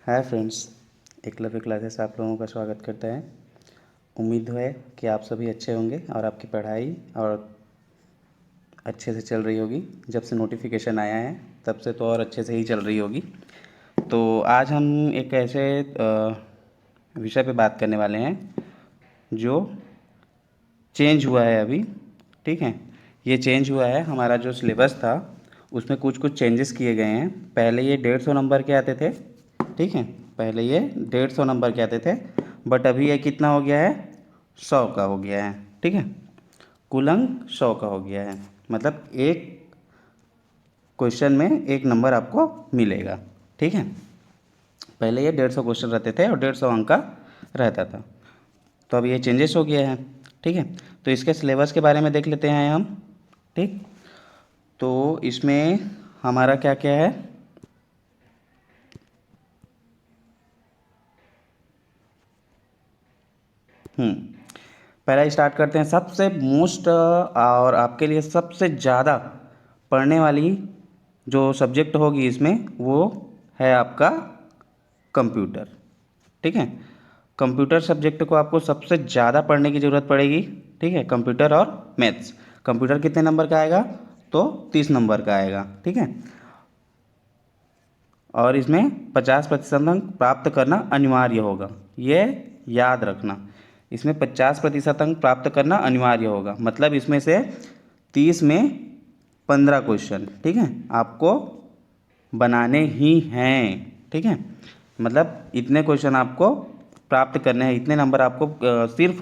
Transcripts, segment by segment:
Hi friends, Eklavya classes आप लोगों का स्वागत करता है। उम्मीद है कि आप सभी अच्छे होंगे और आपकी पढ़ाई और अच्छे से चल रही होगी। जब से नोटिफिकेशन आया है तब से तो और अच्छे से ही चल रही होगी। तो आज हम एक ऐसे विषय पे बात करने वाले हैं जो चेंज हुआ है अभी। ठीक है, ये चेंज हुआ है। हमारा जो सिलेबस था उसमें कुछ कुछ चेंजेस किए गए हैं। पहले ये 150 नंबर के आते थे। ठीक है, पहले ये 150 नंबर के आते थे, बट अभी ये कितना हो गया है, 100 का हो गया है। ठीक है, कुल अंक 100 का हो गया है। मतलब एक क्वेश्चन में एक नंबर आपको मिलेगा। ठीक है, पहले ये 150 क्वेश्चन रहते थे और 150 अंक का रहता था। तो अब ये चेंजेस हो गया है। ठीक है, तो इसके सिलेबस के बारे में देख लेते हैं हम। ठीक, तो इसमें हमारा क्या क्या है। पहला स्टार्ट करते हैं। सबसे मोस्ट और आपके लिए सबसे ज़्यादा पढ़ने वाली जो सब्जेक्ट होगी इसमें वो है आपका कंप्यूटर। ठीक है, कंप्यूटर सब्जेक्ट को आपको सबसे ज़्यादा पढ़ने की ज़रूरत पड़ेगी। ठीक है, कंप्यूटर और मैथ्स। कंप्यूटर कितने नंबर का आएगा, तो 30 नंबर का आएगा। ठीक है, और इसमें 50% अंक प्राप्त करना अनिवार्य होगा। ये याद रखना, इसमें 50% अंक प्राप्त करना अनिवार्य होगा। मतलब इसमें से 30 में 15 क्वेश्चन, ठीक है, आपको बनाने ही हैं। ठीक है, मतलब इतने क्वेश्चन आपको प्राप्त करने हैं, इतने नंबर आपको सिर्फ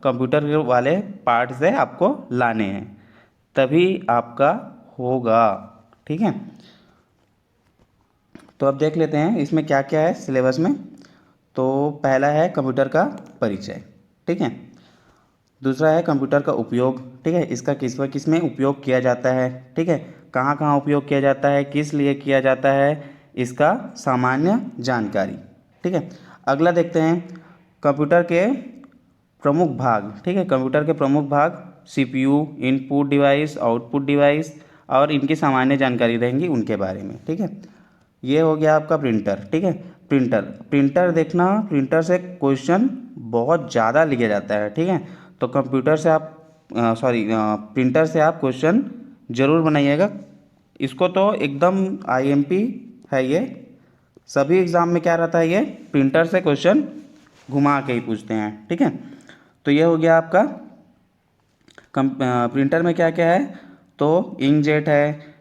कंप्यूटर वाले पार्ट से आपको लाने हैं, तभी आपका होगा। ठीक है, तो अब देख लेते हैं इसमें क्या क्या है सिलेबस में। तो पहला है कंप्यूटर का परिचय। ठीक है, दूसरा है कंप्यूटर का उपयोग। ठीक है, इसका किस व किस में उपयोग किया जाता है। ठीक है, कहाँ कहाँ उपयोग किया जाता है, किस लिए किया जाता है, इसका सामान्य जानकारी। ठीक है, अगला देखते हैं कंप्यूटर के प्रमुख भाग। ठीक है, कंप्यूटर के प्रमुख भाग CPU, input device, output device और इनकी सामान्य जानकारी रहेंगी उनके बारे में। ठीक है, ये हो गया आपका प्रिंटर। ठीक है, प्रिंटर प्रिंटर देखना, प्रिंटर से क्वेश्चन बहुत ज़्यादा लिया जाता है। ठीक है, तो कंप्यूटर से आप प्रिंटर से आप क्वेश्चन जरूर बनाइएगा। इसको तो एकदम आईएमपी है ये। सभी एग्ज़ाम में क्या रहता है, ये प्रिंटर से क्वेश्चन घुमा के ही पूछते हैं। ठीक है, तो ये हो गया आपका प्रिंटर में क्या क्या है। तो इंकजेट है,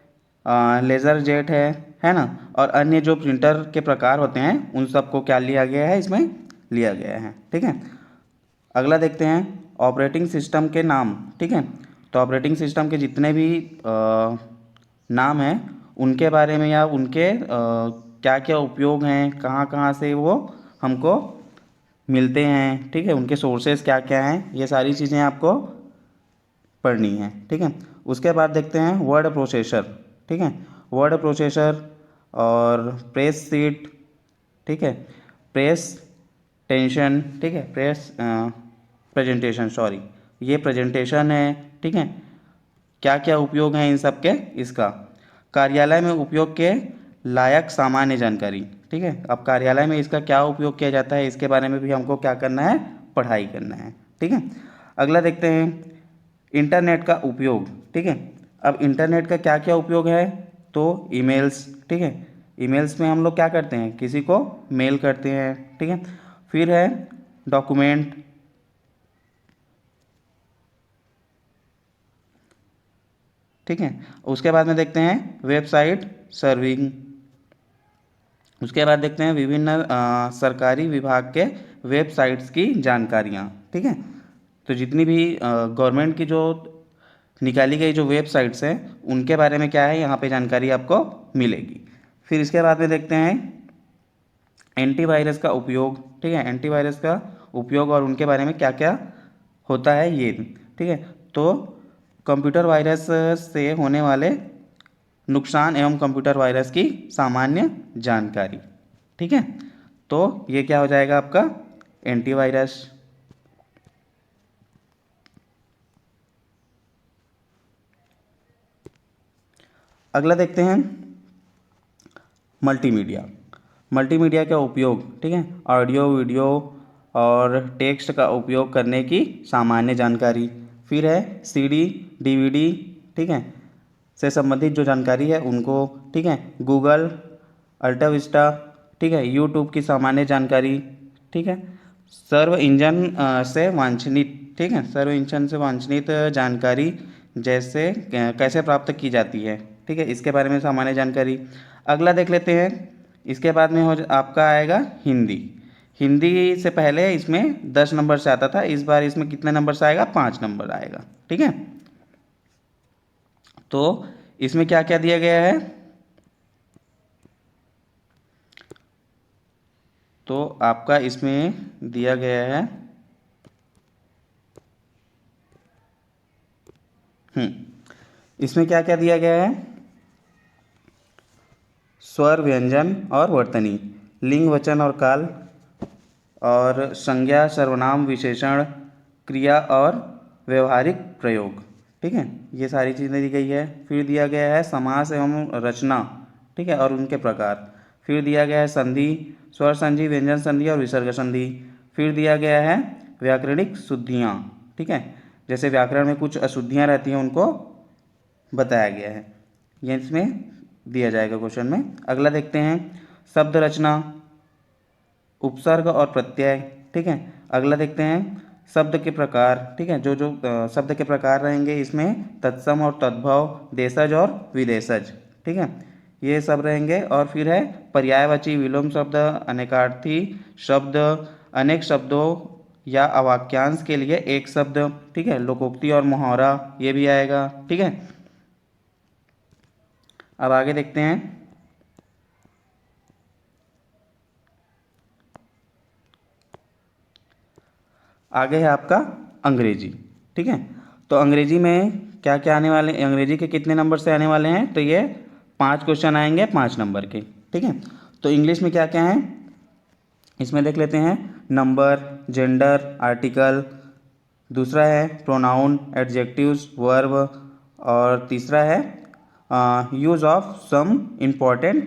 लेज़र जेट है ना, और अन्य जो प्रिंटर के प्रकार होते हैं उन सबको क्या लिया गया है, इसमें लिया गया है। ठीक है, अगला देखते हैं ऑपरेटिंग सिस्टम के नाम। ठीक है, तो ऑपरेटिंग सिस्टम के जितने भी नाम हैं उनके बारे में या उनके क्या क्या उपयोग हैं, कहाँ कहाँ से वो हमको मिलते हैं। ठीक है, उनके सोर्सेज क्या क्या हैं, ये सारी चीज़ें आपको पढ़नी है। ठीक है, उसके बाद देखते हैं वर्ड प्रोसेसर। ठीक है, वर्ड प्रोसेसर और प्रेस सीट। ठीक है, प्रेस टेंशन। ठीक है, प्रेजेंटेशन, सॉरी, ये प्रेजेंटेशन है। ठीक है, क्या क्या उपयोग हैं इन सब के, इसका कार्यालय में उपयोग के लायक सामान्य जानकारी। ठीक है, अब कार्यालय में इसका क्या उपयोग किया जाता है इसके बारे में भी हमको क्या करना है, पढ़ाई करना है। ठीक है, अगला देखते हैं इंटरनेट का उपयोग। ठीक है, अब इंटरनेट का क्या क्या उपयोग है, तो ईमेल्स। ठीक है, ईमेल्स में हम लोग क्या करते हैं, किसी को मेल करते हैं। ठीक है, फिर है डॉक्यूमेंट। ठीक है, उसके बाद में देखते हैं वेबसाइट सर्विंग। उसके बाद देखते हैं विभिन्न सरकारी विभाग के वेबसाइट्स की जानकारियाँ। ठीक है, तो जितनी भी गवर्नमेंट की जो निकाली गई जो वेबसाइट्स हैं उनके बारे में क्या है, यहाँ पे जानकारी आपको मिलेगी। फिर इसके बाद में देखते हैं एंटीवायरस का उपयोग। ठीक है, एंटीवायरस का उपयोग और उनके बारे में क्या क्या होता है ये। ठीक है, तो कंप्यूटर वायरस से होने वाले नुकसान एवं कंप्यूटर वायरस की सामान्य जानकारी। ठीक है, तो ये क्या हो जाएगा आपका एंटीवायरस। अगला देखते हैं मल्टीमीडिया। मल्टीमीडिया का उपयोग, ठीक है, ऑडियो वीडियो और टेक्स्ट का उपयोग करने की सामान्य जानकारी। फिर है सीडी डीवीडी, ठीक है, से संबंधित जो जानकारी है उनको, ठीक है, गूगल अल्टा विस्टा, ठीक है, यूट्यूब की सामान्य जानकारी, ठीक है, सर्व इंजन से वांछनित, ठीक है, सर्व इंजन से वांछनित जानकारी जैसे कैसे प्राप्त की जाती है, ठीक है, इसके बारे में सामान्य जानकारी। अगला देख लेते हैं। इसके बाद में आपका आएगा हिंदी। हिंदी से पहले इसमें 10 नंबर से आता था, इस बार इसमें कितने नंबर से आएगा, 5 नंबर आएगा, ठीक है। तो इसमें क्या क्या दिया गया है, तो आपका इसमें दिया गया है इसमें क्या क्या दिया गया है, स्वर व्यंजन और वर्तनी, लिंग वचन और काल, और संज्ञा सर्वनाम विशेषण, क्रिया और व्यवहारिक प्रयोग, ठीक है, ये सारी चीज़ें दी गई है। फिर दिया गया है समास एवं रचना, ठीक है, और उनके प्रकार। फिर दिया गया है संधि, स्वर संधि, व्यंजन संधि और विसर्ग संधि। फिर दिया गया है व्याकरणिक शुद्धियाँ, ठीक है, जैसे व्याकरण में कुछ अशुद्धियाँ रहती हैं उनको बताया गया है, ये इसमें दिया जाएगा क्वेश्चन में। अगला देखते हैं शब्द रचना, उपसर्ग और प्रत्यय, ठीक है। अगला देखते हैं शब्द के प्रकार, ठीक है, जो जो शब्द के प्रकार रहेंगे इसमें तत्सम और तद्भव, देशज और विदेशज, ठीक है, ये सब रहेंगे। और फिर है पर्यायवाची, विलोम शब्द, अनेकार्थी शब्द, अनेक शब्दों या अवाक्यांश के लिए एक शब्द, ठीक है, लोकोक्ति और मुहावरा, ये भी आएगा, ठीक है। अब आगे देखते हैं। आगे है आपका अंग्रेजी, ठीक है। तो अंग्रेजी में क्या क्या आने वाले, अंग्रेजी के कितने नंबर से आने वाले हैं, तो ये 5 क्वेश्चन आएंगे 5 नंबर के, ठीक है। तो इंग्लिश में क्या क्या है इसमें देख लेते हैं। नंबर, जेंडर, आर्टिकल, दूसरा है प्रोनाउन, एडजेक्टिव्स, वर्ब, और तीसरा है use of some important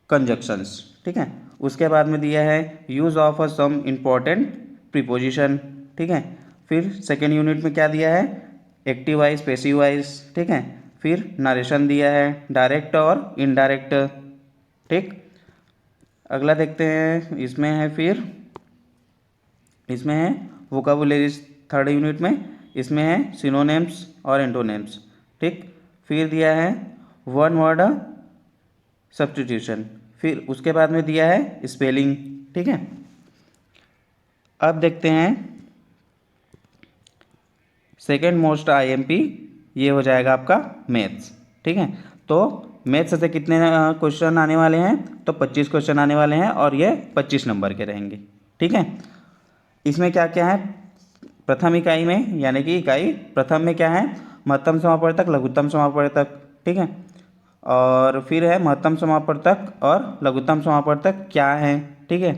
conjunctions, ठीक है। उसके बाद में दिया है use of a some important preposition, ठीक है। फिर सेकेंड यूनिट में क्या दिया है, एक्टिव वाइज, पैसिव वाइज, ठीक है। फिर नरेशन दिया है, डायरेक्ट और इनडायरेक्ट, ठीक। अगला देखते हैं, इसमें है फिर इसमें है वोकाबुलरीज, थर्ड यूनिट में इसमें है सिनोनिम्स और एंटोनिम्स, ठीक। फिर दिया है वन वर्ड सब्स्टिट्यूशन, फिर उसके बाद में दिया है स्पेलिंग, ठीक है। अब देखते हैं सेकेंड मोस्ट आईएमपी, ये हो जाएगा आपका मैथ्स, ठीक है। तो मैथ्स से कितने क्वेश्चन आने वाले हैं, तो 25 क्वेश्चन आने वाले हैं और ये 25 नंबर के रहेंगे, ठीक है। इसमें क्या क्या है, प्रथम इकाई में यानी कि इकाई प्रथम में क्या है, महत्तम समापवर्तक, लघुत्तम समापवर्तक, ठीक है। और फिर है महत्तम समापवर्तक और लघुत्तम समापवर्तक क्या है, ठीक है,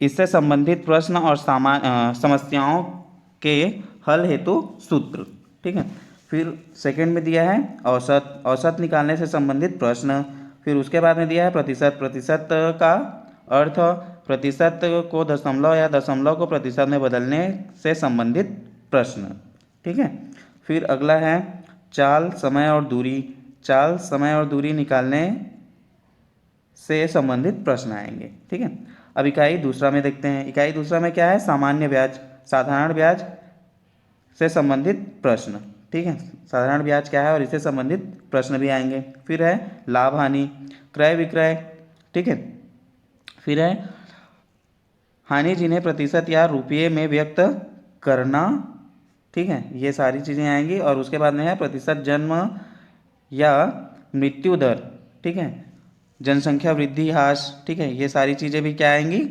इससे संबंधित प्रश्न और समस्याओं के हल हेतु सूत्र, ठीक है। फिर सेकंड में दिया है औसत, औसत निकालने से संबंधित प्रश्न। फिर उसके बाद में दिया है प्रतिशत, प्रतिशत का अर्थ प्रतिशत को दशमलव या दशमलव को प्रतिशत में बदलने से संबंधित प्रश्न, ठीक है। फिर अगला है चाल, समय और दूरी, चाल, समय और दूरी निकालने से संबंधित प्रश्न आएंगे, ठीक है। अब इकाई दूसरा में देखते हैं। इकाई दूसरा में क्या है, सामान्य ब्याज, साधारण ब्याज से संबंधित प्रश्न, ठीक है, साधारण ब्याज क्या है और इससे संबंधित प्रश्न भी आएंगे। फिर है लाभ हानि, क्रय विक्रय, ठीक है। फिर है हानि जिन्हें प्रतिशत या रुपये में व्यक्त करना, ठीक है, ये सारी चीज़ें आएंगी। और उसके बाद में है प्रतिशत जन्म या मृत्यु दर, ठीक है, जनसंख्या वृद्धि ह्रास, ठीक है, ये सारी चीज़ें भी क्या आएंगी,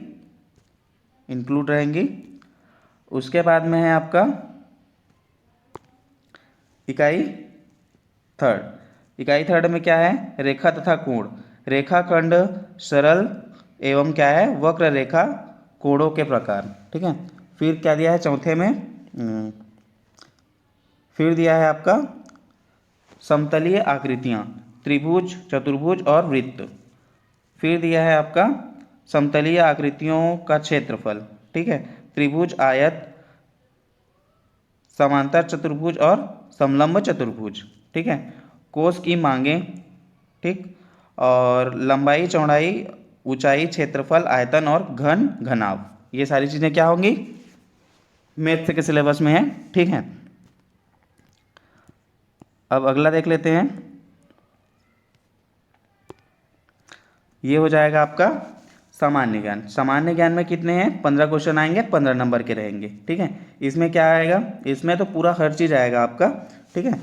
इंक्लूड रहेंगी। उसके बाद में है आपका इकाई थर्ड, इकाई थर्ड में क्या है, रेखा तथा कोण, रेखाखंड, सरल एवं क्या है वक्र रेखा, कोणों के प्रकार, ठीक है। फिर क्या दिया है चौथे में, फिर दिया है आपका समतलीय आकृतियाँ, त्रिभुज, चतुर्भुज और वृत्त। फिर दिया है आपका समतलीय आकृतियों का क्षेत्रफल, ठीक है, त्रिभुज, आयत, समांतर चतुर्भुज और समलंब चतुर्भुज, ठीक है, कोस की मांगे, ठीक, और लंबाई, चौड़ाई, ऊंचाई, क्षेत्रफल, आयतन और घन घनाभ, ये सारी चीज़ें क्या होंगी, मैथ के सिलेबस में है, ठीक है। अब अगला देख लेते हैं, ये हो जाएगा आपका सामान्य ज्ञान। सामान्य ज्ञान में कितने हैं, 15 क्वेश्चन आएंगे, 15 नंबर के रहेंगे, ठीक है। इसमें क्या आएगा, इसमें तो पूरा हर चीज़ आएगा आपका, ठीक है।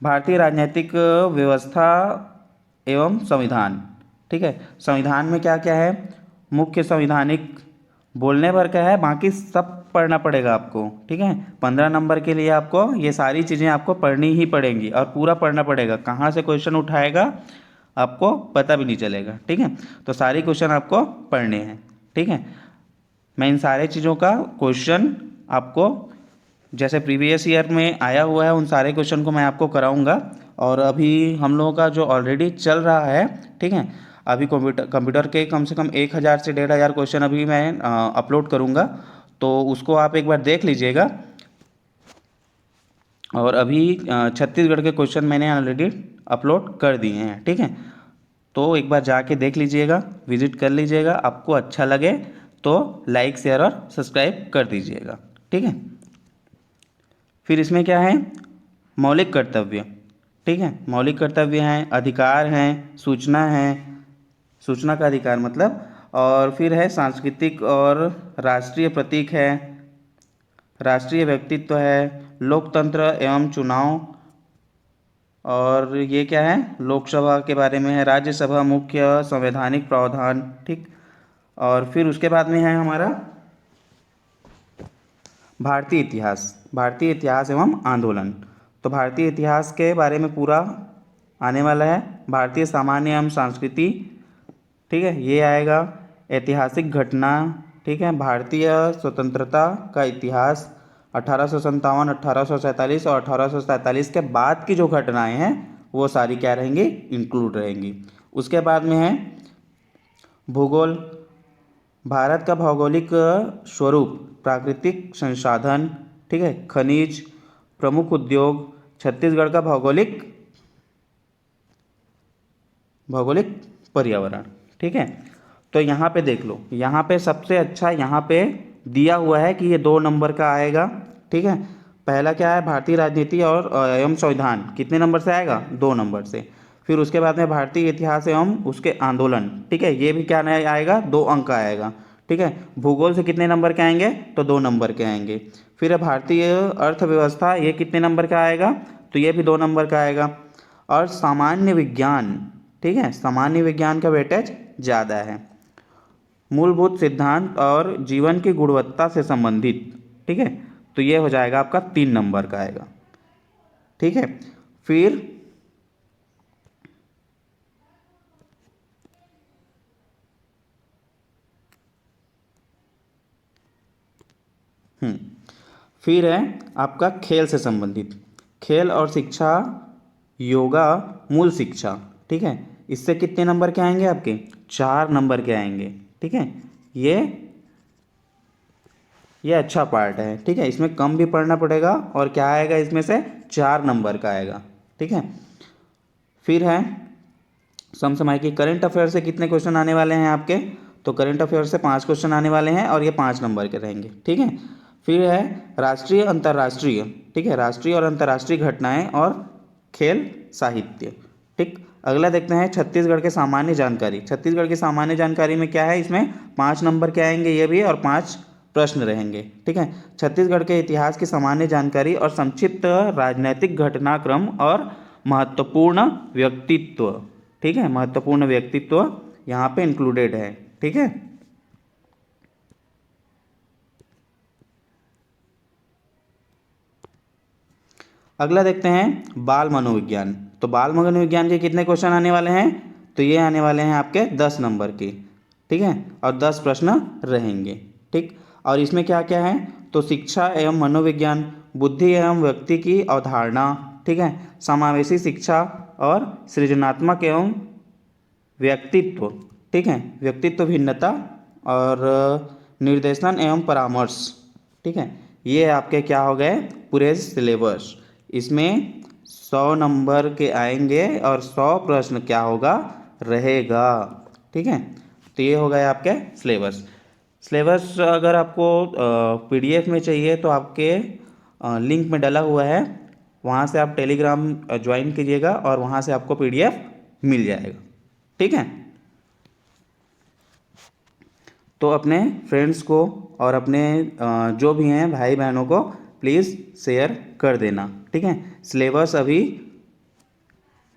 भारतीय राजनीतिक व्यवस्था एवं संविधान, ठीक है, संविधान में क्या क्या है, मुख्य संविधानिक, बोलने भर का है, बाकी सब पढ़ना पड़ेगा आपको, ठीक है। 15 नंबर के लिए आपको ये सारी चीज़ें आपको पढ़नी ही पड़ेंगी और पूरा पढ़ना पड़ेगा, कहाँ से क्वेश्चन उठाएगा आपको पता भी नहीं चलेगा, ठीक है। तो सारी क्वेश्चन आपको पढ़ने हैं, ठीक है। मैं इन सारे चीज़ों का क्वेश्चन आपको जैसे प्रीवियस ईयर में आया हुआ है उन सारे क्वेश्चन को मैं आपको कराऊंगा। और अभी हम लोगों का जो ऑलरेडी चल रहा है, ठीक है, अभी कंप्यूटर के कम से कम 1000 से 1500 क्वेश्चन अभी मैं अपलोड करूंगा, तो उसको आप एक बार देख लीजिएगा। और अभी छत्तीसगढ़ के क्वेश्चन मैंने ऑलरेडी अपलोड कर दिए हैं, ठीक है। तो एक बार जाके देख लीजिएगा, विजिट कर लीजिएगा, आपको अच्छा लगे तो लाइक, शेयर और सब्सक्राइब कर दीजिएगा, ठीक है। फिर इसमें क्या है, मौलिक कर्तव्य, ठीक है, मौलिक कर्तव्य हैं, अधिकार हैं, सूचना है, सूचना का अधिकार मतलब, और फिर है सांस्कृतिक और राष्ट्रीय प्रतीक है, राष्ट्रीय व्यक्तित्व है, लोकतंत्र एवं चुनाव, और ये क्या है, लोकसभा के बारे में है, राज्यसभा, मुख्य संवैधानिक प्रावधान, ठीक। और फिर उसके बाद में है हमारा भारतीय इतिहास, भारतीय इतिहास एवं आंदोलन। तो भारतीय इतिहास के बारे में पूरा आने वाला है। भारतीय सामान्य एवं संस्कृति, ठीक है, ये आएगा। ऐतिहासिक घटना, ठीक है, भारतीय स्वतंत्रता का इतिहास, 1857, 1847 और 1847 के बाद की जो घटनाएं हैं वो सारी क्या रहेंगी, इंक्लूड रहेंगी। उसके बाद में है भूगोल, भारत का भौगोलिक स्वरूप, प्राकृतिक संसाधन, ठीक है, खनिज, प्रमुख उद्योग, छत्तीसगढ़ का भौगोलिक पर्यावरण, ठीक है। तो यहाँ पे देख लो, यहाँ पे सबसे अच्छा यहाँ पे दिया हुआ है कि ये 2 नंबर का आएगा, ठीक है। पहला क्या है, भारतीय राजनीति और एवं संविधान, कितने नंबर से आएगा, 2 नंबर से। फिर उसके बाद में भारतीय इतिहास एवं उसके आंदोलन, ठीक है, ये भी क्या नहीं आएगा, 2 अंक आएगा, ठीक है। भूगोल से कितने नंबर के आएंगे, तो 2 नंबर के आएंगे। फिर है भारतीय अर्थव्यवस्था, ये कितने नंबर का आएगा, तो ये भी 2 नंबर का आएगा। और सामान्य विज्ञान, ठीक है, सामान्य विज्ञान का वेटेज ज़्यादा है। मूलभूत सिद्धांत और जीवन की गुणवत्ता से संबंधित, ठीक है, तो ये हो जाएगा आपका 3 नंबर का आएगा, ठीक है। फिर फिर है आपका खेल से संबंधित, खेल और शिक्षा, योगा, मूल शिक्षा, ठीक है, इससे कितने नंबर के आएंगे आपके, 4 नंबर के आएंगे, ठीक है। ये अच्छा पार्ट है, ठीक है, इसमें कम भी पढ़ना पड़ेगा और क्या आएगा, इसमें से 4 नंबर का आएगा, ठीक है। फिर है समसामयिक, करंट अफेयर से कितने क्वेश्चन आने वाले हैं आपके, तो करंट अफेयर से 5 क्वेश्चन आने वाले हैं और ये 5 नंबर के रहेंगे, ठीक है। फिर है राष्ट्रीय अंतर्राष्ट्रीय, ठीक है, राष्ट्रीय और अंतर्राष्ट्रीय घटनाएं और खेल साहित्य, ठीक। अगला देखते हैं छत्तीसगढ़ के सामान्य जानकारी। छत्तीसगढ़ की सामान्य जानकारी में क्या है, इसमें 5 नंबर के आएंगे ये भी, और 5 प्रश्न रहेंगे, ठीक है। छत्तीसगढ़ के इतिहास की सामान्य जानकारी और संक्षिप्त राजनैतिक घटनाक्रम और महत्वपूर्ण व्यक्तित्व, ठीक है, महत्वपूर्ण व्यक्तित्व यहाँ पे इंक्लूडेड है, ठीक है। अगला देखते हैं बाल मनोविज्ञान। तो बाल मनोविज्ञान के कितने क्वेश्चन आने वाले हैं, तो ये आने वाले हैं आपके 10 नंबर के, ठीक है, और 10 प्रश्न रहेंगे, ठीक। और इसमें क्या क्या है, तो शिक्षा एवं मनोविज्ञान, बुद्धि एवं व्यक्ति की अवधारणा, ठीक है, समावेशी शिक्षा और सृजनात्मक एवं व्यक्तित्व, ठीक है, व्यक्तित्व भिन्नता और निर्देशन एवं परामर्श। ठीक है, ये आपके क्या हो गए पूरे सिलेबस। इसमें 100 नंबर के आएंगे और 100 प्रश्न क्या होगा रहेगा। ठीक है, तो ये हो गए आपके सिलेबस। सिलेबस अगर आपको पीडीएफ में चाहिए तो आपके लिंक में डला हुआ है, वहाँ से आप टेलीग्राम ज्वाइन कीजिएगा और वहाँ से आपको पीडीएफ मिल जाएगा। ठीक है, तो अपने फ्रेंड्स को और अपने जो भी हैं भाई बहनों को प्लीज़ शेयर कर देना। ठीक है, सिलेबस अभी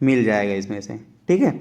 मिल जाएगा इसमें से। ठीक है।